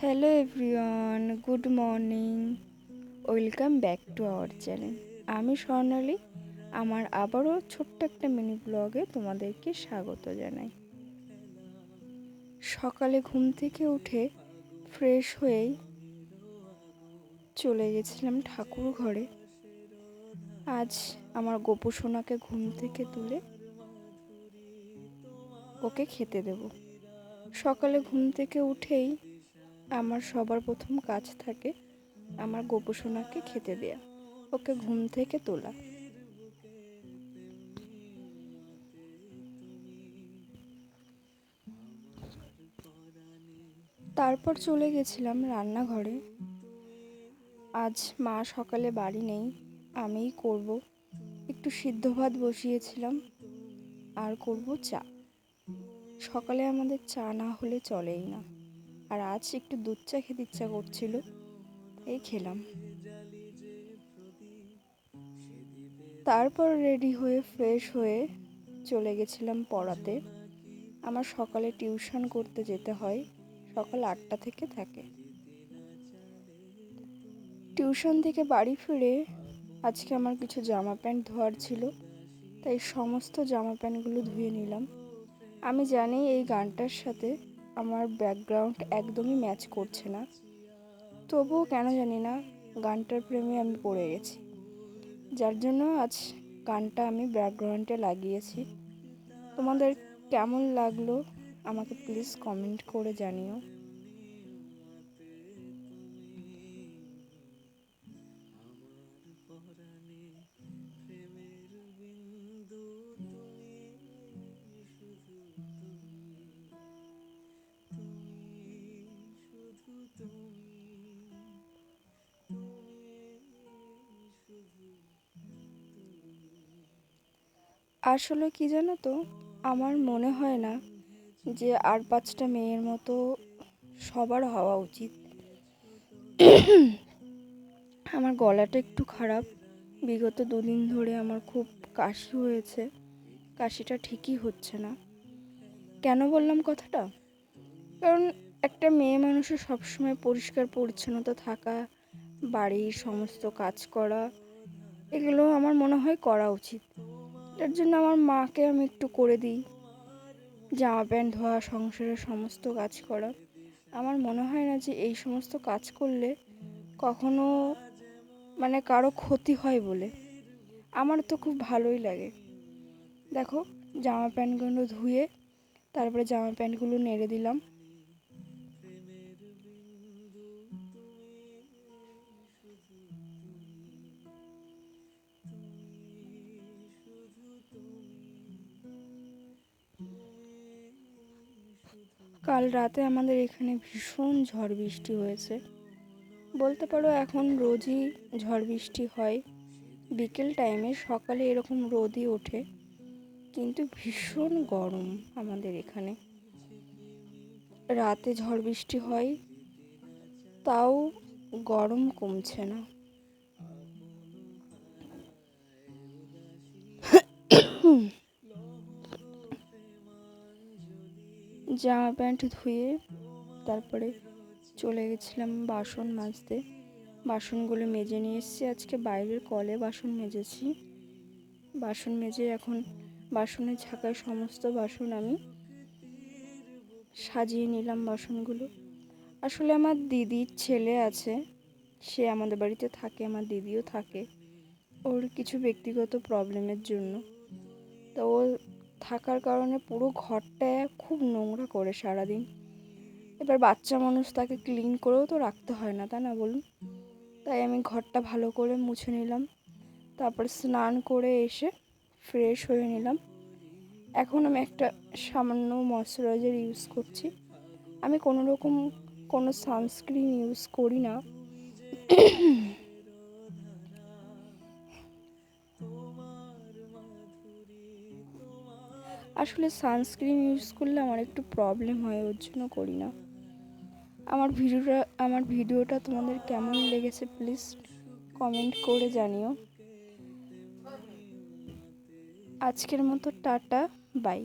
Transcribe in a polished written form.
Hello everyone, good morning. Welcome back to our channel. আমি স্বর্ণালী। আমার আবারও ছোট্ট একটা মিনি ব্লগে তোমাদেরকে স্বাগত জানাই। সকালে ঘুম থেকে উঠে ফ্রেশ হয়েই চলে গেছিলাম ঠাকুর ঘরে। আজ আমার গোপু সোনাকে ঘুম থেকে তুলে ওকে খেতে দেব। সকালে ঘুম থেকে উঠেই আমার সবার প্রথম কাজ থাকে আমার গোপু সোনাকে খেতে দেয়া, ওকে ঘুম থেকে তোলা। তারপর চলে গেছিলাম রান্নাঘরে। আজ মা সকালে বাড়ি নেই, আমিই করব। একটু সিদ্ধ ভাত বসিয়েছিলাম আর করব চা। সকালে আমাদের চা না হলে চলেই না, আর আজ একটু দুধ চা খেতে ইচ্ছা করছিল, এই খেলাম। তারপর রেডি হয়ে ফ্রেশ হয়ে চলে গেছিলাম পড়াতে। আমার সকালে টিউশন করতে যেতে হয়, সকাল 8টা থেকে থাকে। টিউশন থেকে বাড়ি ফিরে আজকে আমার কিছু জামা প্যান্ট ধোয়ার ছিল, তাই সমস্ত জামা প্যান্টগুলো ধুয়ে নিলাম। আমি জানি এই গানটার সাথে আমার ব্যাকগ্রাউন্ড একদমই ম্যাচ করছে না, তবুও কেন জানি না গানটার প্রেমে আমি পড়ে গেছি, যার জন্য আজ গানটা আমি ব্যাকগ্রাউন্ডে লাগিয়েছি। তোমাদের কেমন লাগলো আমাকে প্লিজ কমেন্ট করে জানিও। আসলে কি জানো তো, আমার মনে হয় না যে আর 5টা মেয়ের মতো সবার হওয়া উচিত। আমার গলাটা একটু খারাপ, বিগত 2 দিন ধরে আমার খুব কাশি হয়েছে, কাশিটা ঠিকই হচ্ছে না। কেন বললাম কথাটা? কারণ একটা মেয়ে মানুষের সবসময় পরিষ্কার পরিচ্ছন্নতা থাকা, বাড়ির সমস্ত কাজ করা, এগুলো আমার মনে হয় করা উচিত। এর জন্য আমার মাকে আমি একটু করে দিই, জামা প্যান্ট ধোয়া, সংসারের সমস্ত কাজ করা। আমার মনে হয় না যে এই সমস্ত কাজ করলে কখনো কারো ক্ষতি হয় বলে। আমার তো খুব ভালোই লাগে। দেখো, জামা প্যান্টগুলো ধুয়ে তারপরে জামা প্যান্টগুলো নেড়ে দিলাম। কাল রাতে আমাদের এখানে ভীষণ ঝড় বৃষ্টি হয়েছে। বলতে পারো এখন রোজই ঝড় বৃষ্টি হয় বিকেল টাইমে, সকালে এরকম রোদই ওঠে, কিন্তু ভীষণ গরম আমাদের এখানে। রাতে ঝড় বৃষ্টি হয়, তাও গরম কমছে না। জামা প্যান্ট ধুয়ে তারপরে চলে গেছিলাম বাসন মাজতে। বাসনগুলো মেজে নিয়ে এসেছি, আজকে বাইরের কলে বাসন মেজেছি। বাসন মেজে এখন বাসনের ঝাঁকায় সমস্ত বাসন আমি সাজিয়ে নিলাম বাসনগুলো। আসলে আমার দিদির ছেলে আছে, সে আমাদের বাড়িতে থাকে, আমার দিদিও থাকে। ওর কিছু ব্যক্তিগত প্রবলেমের জন্য তো ও থাকার কারণে পুরো ঘরটা খুব নোংরা করে সারাদিন। এবার বাচ্চা মানুষ, তাকে ক্লিন করেও তো রাখতে হয় না, তা না বলুন? তাই আমি ঘরটা ভালো করে মুছে নিলাম, তারপর স্নান করে এসে ফ্রেশ হয়ে নিলাম। এখন আমি একটা সামান্য ময়শ্চারাইজার ইউজ করছি। আমি কোনো সানস্ক্রিন ইউজ করি না। আসলে সানস্ক্রিন ইউজ করলে আমার একটু প্রবলেম হয়, ওর জন্য করি না। আমার ভিডিওটা তোমাদের কেমন লেগেছে প্লিজ কমেন্ট করে জানিও। আজকের মতো টাটা, বাই।